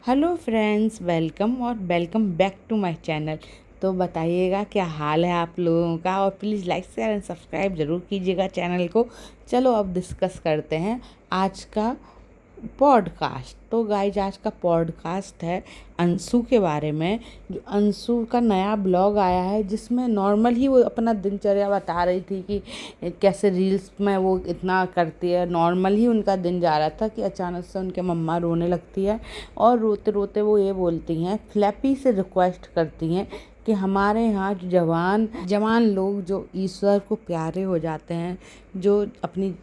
Hello friends, welcome back to my channel. तो बताइएगा क्या हाल है आप लोगों का, और please like share and subscribe ज़रूर कीजिएगा चैनल को। चलो अब डिस्कस करते हैं आज का पॉडकास्ट। तो गाइज आज का पॉडकास्ट है अंशु के बारे में। जो अंशु का नया ब्लॉग आया है जिसमें नॉर्मल ही वो अपना दिनचर्या बता रही थी कि कैसे रील्स में वो इतना करती है। नॉर्मल ही उनका दिन जा रहा था कि अचानक से उनके मम्मा रोने लगती है और रोते रोते वो ये बोलती हैं, फ्लैपी से रिक्वेस्ट करती हैं कि हमारे यहाँ जो जवान जवान लोग जो ईश्वर को प्यारे हो जाते हैं, जो अपनी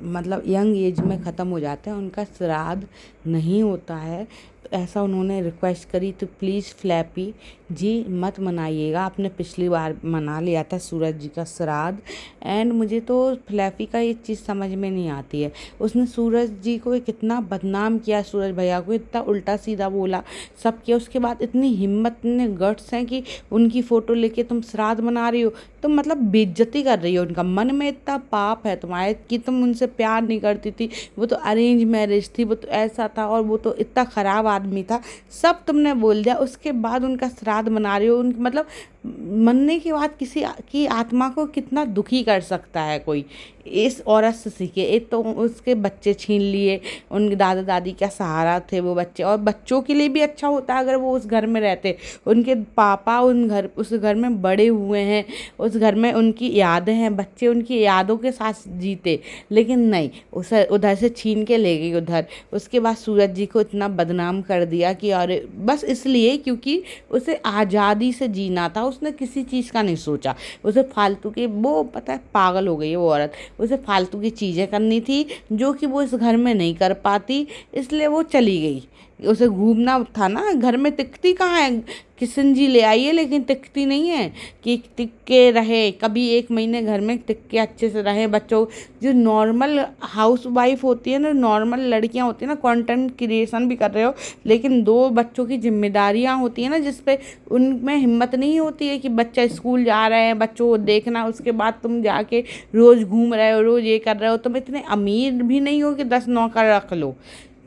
मतलब यंग एज में ख़त्म हो जाते हैं, उनका श्राद्ध नहीं होता है। तो ऐसा उन्होंने रिक्वेस्ट करी। तो प्लीज़ फ्लैपी जी मत मनाइएगा। आपने पिछली बार मना लिया था सूरज जी का श्राद्ध। एंड मुझे तो फ्लैपी का ये चीज़ समझ में नहीं आती है। उसने सूरज जी को कितना बदनाम किया, सूरज भैया को इतना उल्टा सीधा बोला सब किया। उसके बाद इतनी हिम्मत, इतने गट्स हैं कि उनकी फ़ोटो लेके तुम श्राद्ध मना रही हो। तो मतलब बेइज्जती कर रही हो उनका। मन में इतना पाप है तुम्हारे कि तुम उनसे प्यार नहीं करती थी। वो तो अरेंज मैरिज थी, वो तो ऐसा था और वो तो इतना ख़राब आदमी था, सब तुमने बोल दिया। उसके बाद उनका श्राद्ध मना रही हो। उन मतलब मरने के बाद किसी की आत्मा को कितना दुखी कर सकता है कोई। इस औरत से सीखे। एक तो उसके बच्चे छीन लिए, उनके दादा दादी का सहारा थे वो बच्चे, और बच्चों के लिए भी अच्छा होता अगर वो उस घर में रहते। उनके पापा उस घर में बड़े हुए हैं, उस घर में उनकी यादें हैं, बच्चे उनकी यादों के साथ जीते। लेकिन नहीं, उसे उधर से छीन के ले गई उधर। उसके बाद सूरज जी को इतना बदनाम कर दिया कि और बस इसलिए क्योंकि उसे आज़ादी से जीना था। उसने किसी चीज़ का नहीं सोचा। उसे फालतू के, वो पता है पागल हो गई है वो औरत। उसे फालतू की चीज़ें करनी थी जो कि वो इस घर में नहीं कर पाती, इसलिए वो चली गई। उसे घूमना था ना, घर में टिकती कहाँ है। किशन जी ले आई है लेकिन टिकती नहीं है कि टिक के रहे। कभी एक महीने घर में टिक के अच्छे से रहे। बच्चों जो नॉर्मल हाउस वाइफ होती है ना, नॉर्मल लड़कियां होती है ना, कंटेंट क्रिएशन भी कर रहे हो, लेकिन दो बच्चों की जिम्मेदारियां होती है ना, जिसपे उनमें हिम्मत नहीं होती है कि बच्चा स्कूल जा रहे हैं, बच्चों को देखना, उसके बाद तुम जाके रोज़ घूम रहे हो, रोज़ ये कर रहे हो। तुम इतने अमीर भी नहीं हो कि 10 नौकर रख लो,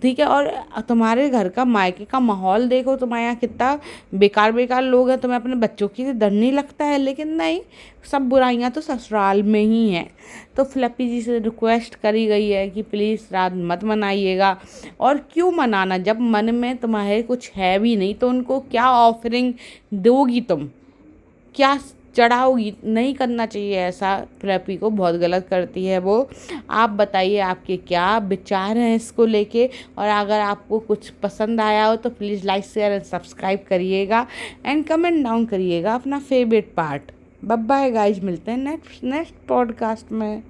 ठीक है। और तुम्हारे घर का मायके का माहौल देखो, तुम्हारे यहाँ कितना बेकार बेकार लोग हैं। तुम्हें अपने बच्चों की डर नहीं लगता है। लेकिन नहीं, सब बुराइयां तो ससुराल में ही हैं। तो फ्लैपी जी से रिक्वेस्ट करी गई है कि प्लीज़ श्राद्ध मत मनाइएगा। और क्यों मनाना, जब मन में तुम्हारे कुछ है भी नहीं तो उनको क्या ऑफरिंग दोगी तुम, क्या चढ़ाओगी। नहीं करना चाहिए ऐसा। फ्लैपी को बहुत गलत करती है वो। आप बताइए आपके क्या विचार हैं इसको लेके, और अगर आपको कुछ पसंद आया हो तो please like share and subscribe करिएगा एंड कमेंट डाउन करिएगा अपना favourite part. Bye bye guys, मिलते हैं नेक्स्ट पॉडकास्ट में।